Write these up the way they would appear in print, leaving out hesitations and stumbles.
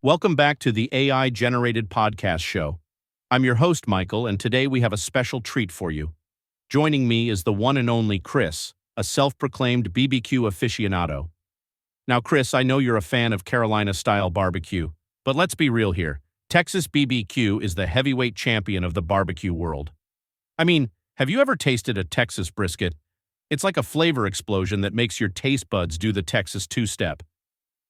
Welcome back to the AI-generated podcast show. I'm your host, Michael, and today we have a special treat for you. Joining me is the one and only Chris, a self-proclaimed BBQ aficionado. Now, Chris, I know you're a fan of Carolina-style barbecue, but let's be real here. Texas BBQ is the heavyweight champion of the barbecue world. I mean, have you ever tasted a Texas brisket? It's like a flavor explosion that makes your taste buds do the Texas two-step.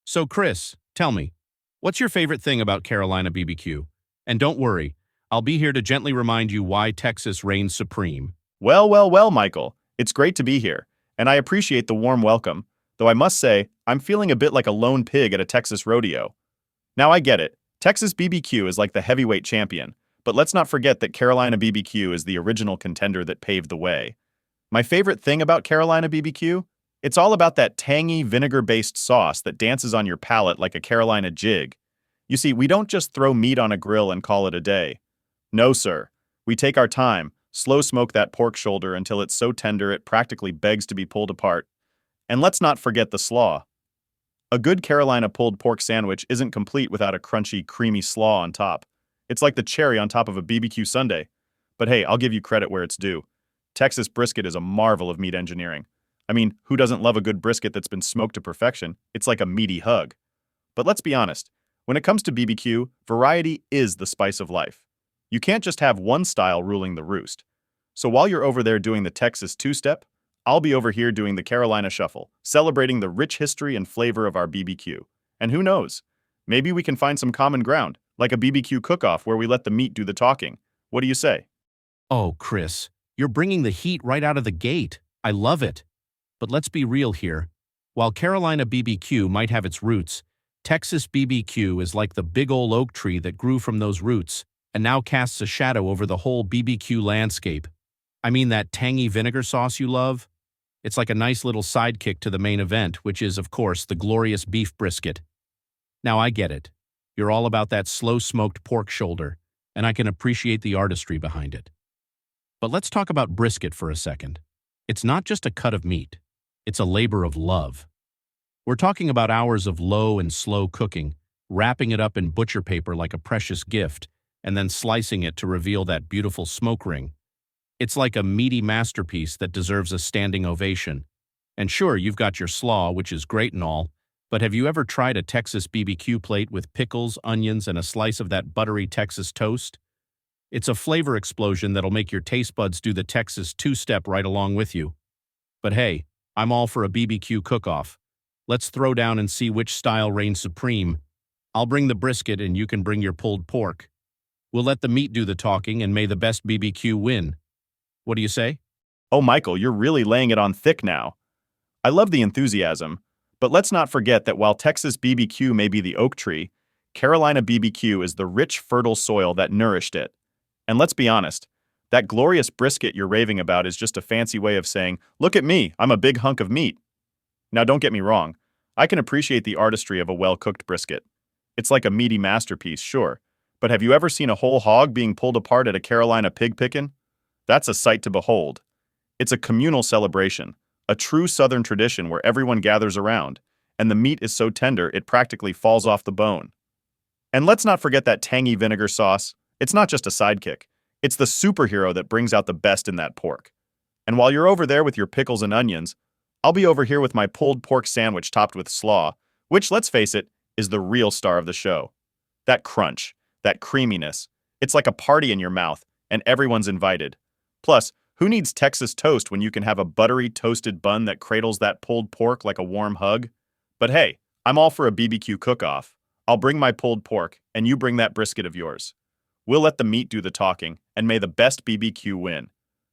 So, Chris, tell me, what's your favorite thing about Carolina BBQ? And don't worry, I'll be here to gently remind you why Texas reigns supreme. Well, Michael. It's great to be here, and I appreciate the warm welcome, though I must say, I'm feeling a bit like a lone pig at a Texas rodeo. Now I get it, Texas BBQ is like the heavyweight champion, but let's not forget that Carolina BBQ is the original contender that paved the way. My favorite thing about Carolina BBQ? It's all about that tangy, vinegar-based sauce that dances on your palate like a Carolina jig. You see, we don't just throw meat on a grill and call it a day. No, sir. We take our time, slow smoke that pork shoulder until it's so tender it practically begs to be pulled apart. And let's not forget the slaw. A good Carolina pulled pork sandwich isn't complete without a crunchy, creamy slaw on top. It's like the cherry on top of a BBQ sundae. But hey, I'll give you credit where it's due. Texas brisket is a marvel of meat engineering. I mean, who doesn't love a good brisket that's been smoked to perfection? It's like a meaty hug. But let's be honest, when it comes to BBQ, variety is the spice of life. You can't just have one style ruling the roost. So while you're over there doing the Texas two-step, I'll be over here doing the Carolina shuffle, celebrating the rich history and flavor of our BBQ. And who knows? Maybe we can find some common ground, like a BBQ cook-off where we let the meat do the talking. What do you say? Oh, Chris, you're bringing the heat right out of the gate. I love it. But let's be real here. While Carolina BBQ might have its roots, Texas BBQ is like the big ol' oak tree that grew from those roots and now casts a shadow over the whole BBQ landscape. I mean that tangy vinegar sauce you love? It's like a nice little sidekick to the main event, which is, of course, the glorious beef brisket. Now I get it. You're all about that slow-smoked pork shoulder, and I can appreciate the artistry behind it. But let's talk about brisket for a second. It's not just a cut of meat. It's a labor of love. We're talking about hours of low and slow cooking, wrapping it up in butcher paper like a precious gift, and then slicing it to reveal that beautiful smoke ring. It's like a meaty masterpiece that deserves a standing ovation. And sure, you've got your slaw, which is great and all, but have you ever tried a Texas BBQ plate with pickles, onions, and a slice of that buttery Texas toast? It's a flavor explosion that'll make your taste buds do the Texas two-step right along with you. But hey, I'm all for a BBQ cook-off. Let's throw down and see which style reigns supreme. I'll bring the brisket and you can bring your pulled pork. We'll let the meat do the talking and may the best BBQ win. What do you say? Oh, Michael, you're really laying it on thick now. I love the enthusiasm, but let's not forget that while Texas BBQ may be the oak tree, Carolina BBQ is the rich, fertile soil that nourished it. And let's be honest, that glorious brisket you're raving about is just a fancy way of saying, look at me, I'm a big hunk of meat. Now don't get me wrong, I can appreciate the artistry of a well-cooked brisket. It's like a meaty masterpiece, sure, but have you ever seen a whole hog being pulled apart at a Carolina pig pickin'? That's a sight to behold. It's a communal celebration, a true Southern tradition where everyone gathers around, and the meat is so tender it practically falls off the bone. And let's not forget that tangy vinegar sauce. It's not just a sidekick. It's the superhero that brings out the best in that pork. And while you're over there with your pickles and onions, I'll be over here with my pulled pork sandwich topped with slaw, which, let's face it, is the real star of the show. That crunch, that creaminess, it's like a party in your mouth, and everyone's invited. Plus, who needs Texas toast when you can have a buttery toasted bun that cradles that pulled pork like a warm hug? But hey, I'm all for a BBQ cook-off. I'll bring my pulled pork, and you bring that brisket of yours. We'll let the meat do the talking, and may the best BBQ win.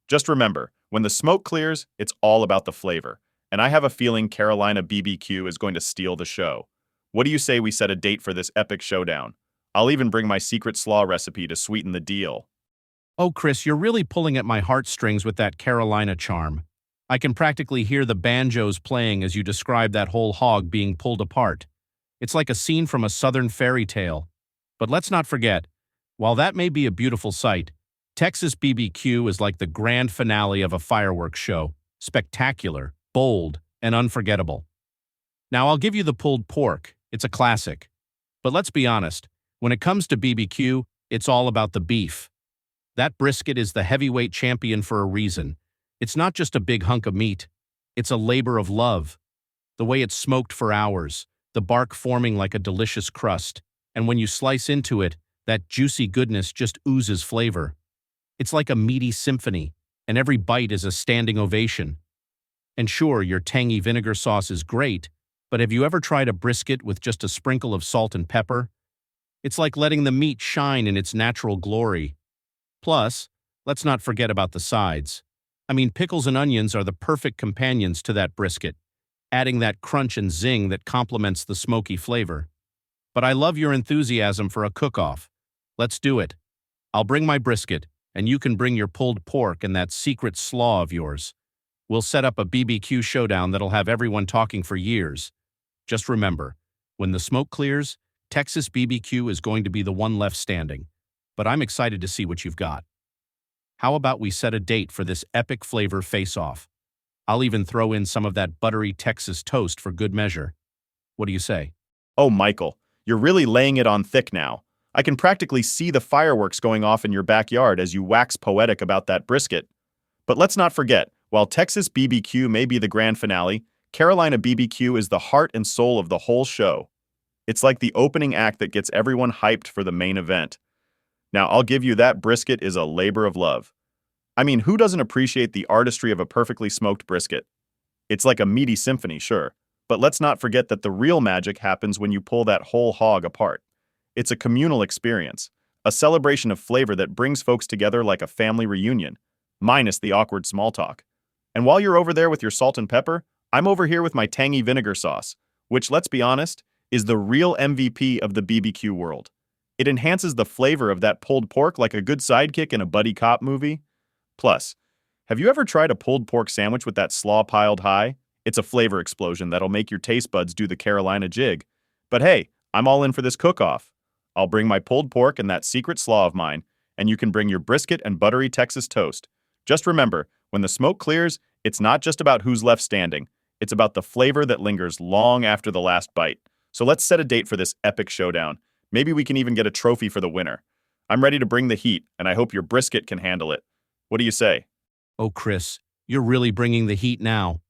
Just remember, when the smoke clears, it's all about the flavor, and I have a feeling Carolina BBQ is going to steal the show. What do you say we set a date for this epic showdown? I'll even bring my secret slaw recipe to sweeten the deal. Oh, Chris, you're really pulling at my heartstrings with that Carolina charm. I can practically hear the banjos playing as you describe that whole hog being pulled apart. It's like a scene from a southern fairy tale. But let's not forget, while that may be a beautiful sight, Texas BBQ is like the grand finale of a fireworks show, spectacular, bold, and unforgettable. Now, I'll give you the pulled pork. It's a classic. But let's be honest, when it comes to BBQ, it's all about the beef. That brisket is the heavyweight champion for a reason. It's not just a big hunk of meat. It's a labor of love. The way it's smoked for hours, the bark forming like a delicious crust, and when you slice into it, that juicy goodness just oozes flavor. It's like a meaty symphony, and every bite is a standing ovation. And sure, your tangy vinegar sauce is great, but have you ever tried a brisket with just a sprinkle of salt and pepper? It's like letting the meat shine in its natural glory. Plus, let's not forget about the sides. I mean, pickles and onions are the perfect companions to that brisket, adding that crunch and zing that complements the smoky flavor. But I love your enthusiasm for a cook-off. Let's do it. I'll bring my brisket, and you can bring your pulled pork and that secret slaw of yours. We'll set up a BBQ showdown that'll have everyone talking for years. Just remember, when the smoke clears, Texas BBQ is going to be the one left standing. But I'm excited to see what you've got. How about we set a date for this epic flavor face-off? I'll even throw in some of that buttery Texas toast for good measure. What do you say? Oh, Michael, you're really laying it on thick now. I can practically see the fireworks going off in your backyard as you wax poetic about that brisket. But let's not forget, while Texas BBQ may be the grand finale, Carolina BBQ is the heart and soul of the whole show. It's like the opening act that gets everyone hyped for the main event. Now, I'll give you that brisket is a labor of love. I mean, who doesn't appreciate the artistry of a perfectly smoked brisket? It's like a meaty symphony, sure, but let's not forget that the real magic happens when you pull that whole hog apart. It's a communal experience, a celebration of flavor that brings folks together like a family reunion, minus the awkward small talk. And while you're over there with your salt and pepper, I'm over here with my tangy vinegar sauce, which, let's be honest, is the real MVP of the BBQ world. It enhances the flavor of that pulled pork like a good sidekick in a buddy cop movie. Plus, have you ever tried a pulled pork sandwich with that slaw piled high? It's a flavor explosion that'll make your taste buds do the Carolina jig. But hey, I'm all in for this cook-off. I'll bring my pulled pork and that secret slaw of mine, and you can bring your brisket and buttery Texas toast. Just remember, when the smoke clears, it's not just about who's left standing. It's about the flavor that lingers long after the last bite. So let's set a date for this epic showdown. Maybe we can even get a trophy for the winner. I'm ready to bring the heat, and I hope your brisket can handle it. What do you say? Oh, Chris, you're really bringing the heat now.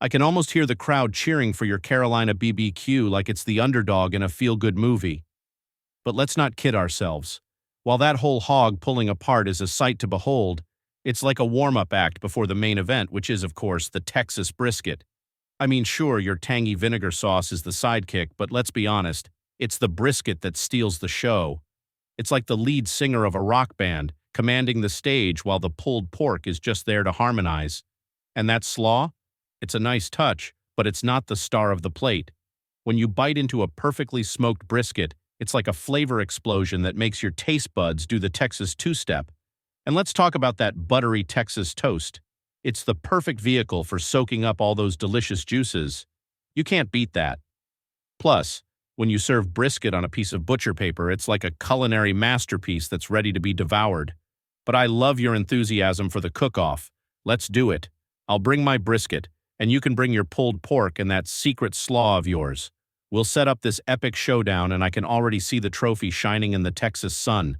I can almost hear the crowd cheering for your Carolina BBQ like it's the underdog in a feel-good movie. But let's not kid ourselves. While that whole hog pulling apart is a sight to behold, it's like a warm-up act before the main event, which is, of course, the Texas brisket. I mean, sure, your tangy vinegar sauce is the sidekick, but let's be honest, it's the brisket that steals the show. It's like the lead singer of a rock band, commanding the stage while the pulled pork is just there to harmonize. And that slaw? It's a nice touch, but it's not the star of the plate. When you bite into a perfectly smoked brisket, it's like a flavor explosion that makes your taste buds do the Texas two-step. And let's talk about that buttery Texas toast. It's the perfect vehicle for soaking up all those delicious juices. You can't beat that. Plus, when you serve brisket on a piece of butcher paper, it's like a culinary masterpiece that's ready to be devoured. But I love your enthusiasm for the cook-off. Let's do it. I'll bring my brisket, and you can bring your pulled pork and that secret slaw of yours. We'll set up this epic showdown, and I can already see the trophy shining in the Texas sun.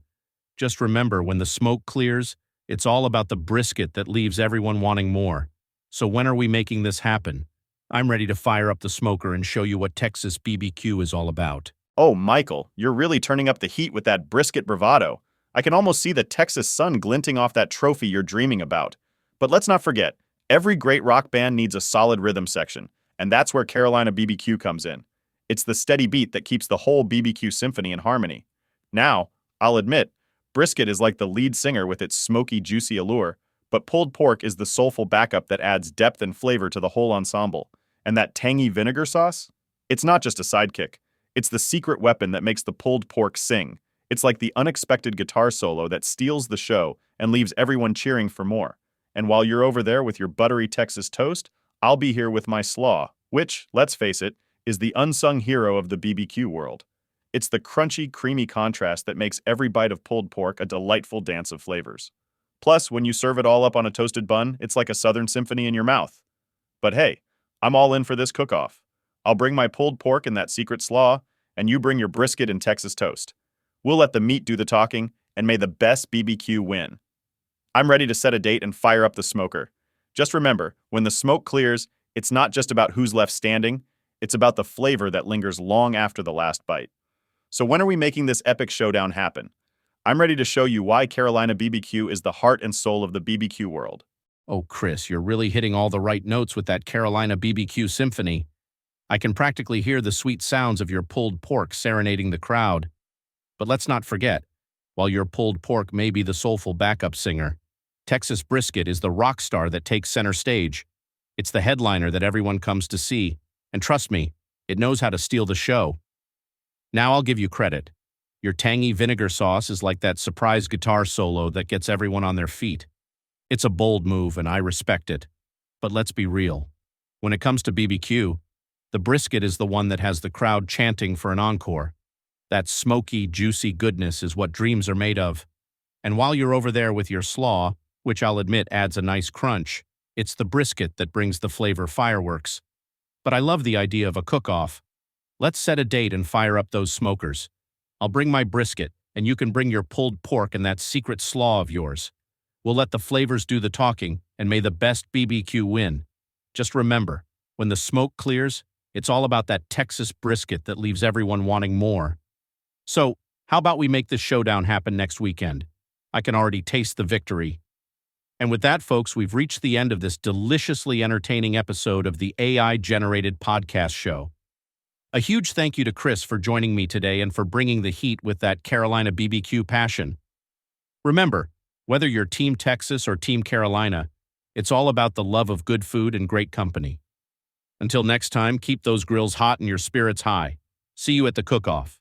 Just remember, when the smoke clears, it's all about the brisket that leaves everyone wanting more. So when are we making this happen? I'm ready to fire up the smoker and show you what Texas BBQ is all about. Oh, Michael, you're really turning up the heat with that brisket bravado. I can almost see the Texas sun glinting off that trophy you're dreaming about. But let's not forget, every great rock band needs a solid rhythm section, and that's where Carolina BBQ comes in. It's the steady beat that keeps the whole BBQ symphony in harmony. Now, I'll admit, brisket is like the lead singer with its smoky, juicy allure, but pulled pork is the soulful backup that adds depth and flavor to the whole ensemble. And that tangy vinegar sauce? It's not just a sidekick. It's the secret weapon that makes the pulled pork sing. It's like the unexpected guitar solo that steals the show and leaves everyone cheering for more. And while you're over there with your buttery Texas toast, I'll be here with my slaw, which, let's face it, is the unsung hero of the BBQ world. It's the crunchy, creamy contrast that makes every bite of pulled pork a delightful dance of flavors. Plus, when you serve it all up on a toasted bun, it's like a southern symphony in your mouth. But hey, I'm all in for this cook-off. I'll bring my pulled pork and that secret slaw, and you bring your brisket and Texas toast. We'll let the meat do the talking, and may the best BBQ win. I'm ready to set a date and fire up the smoker. Just remember, when the smoke clears, it's not just about who's left standing, it's about the flavor that lingers long after the last bite. So when are we making this epic showdown happen? I'm ready to show you why Carolina BBQ is the heart and soul of the BBQ world. Oh, Chris, you're really hitting all the right notes with that Carolina BBQ symphony. I can practically hear the sweet sounds of your pulled pork serenading the crowd. But let's not forget, while your pulled pork may be the soulful backup singer, Texas brisket is the rock star that takes center stage. It's the headliner that everyone comes to see, and trust me, it knows how to steal the show. Now I'll give you credit. Your tangy vinegar sauce is like that surprise guitar solo that gets everyone on their feet. It's a bold move, and I respect it. But let's be real. When it comes to BBQ, the brisket is the one that has the crowd chanting for an encore. That smoky, juicy goodness is what dreams are made of. And while you're over there with your slaw, which I'll admit adds a nice crunch, it's the brisket that brings the flavor fireworks. But I love the idea of a cook-off. Let's set a date and fire up those smokers. I'll bring my brisket, and you can bring your pulled pork and that secret slaw of yours. We'll let the flavors do the talking, and may the best BBQ win. Just remember, when the smoke clears, it's all about that Texas brisket that leaves everyone wanting more. So, how about we make this showdown happen next weekend? I can already taste the victory. And with that, folks, we've reached the end of this deliciously entertaining episode of the AI-generated podcast show. A huge thank you to Chris for joining me today and for bringing the heat with that Carolina BBQ passion. Remember, whether you're Team Texas or Team Carolina, it's all about the love of good food and great company. Until next time, keep those grills hot and your spirits high. See you at the cook-off.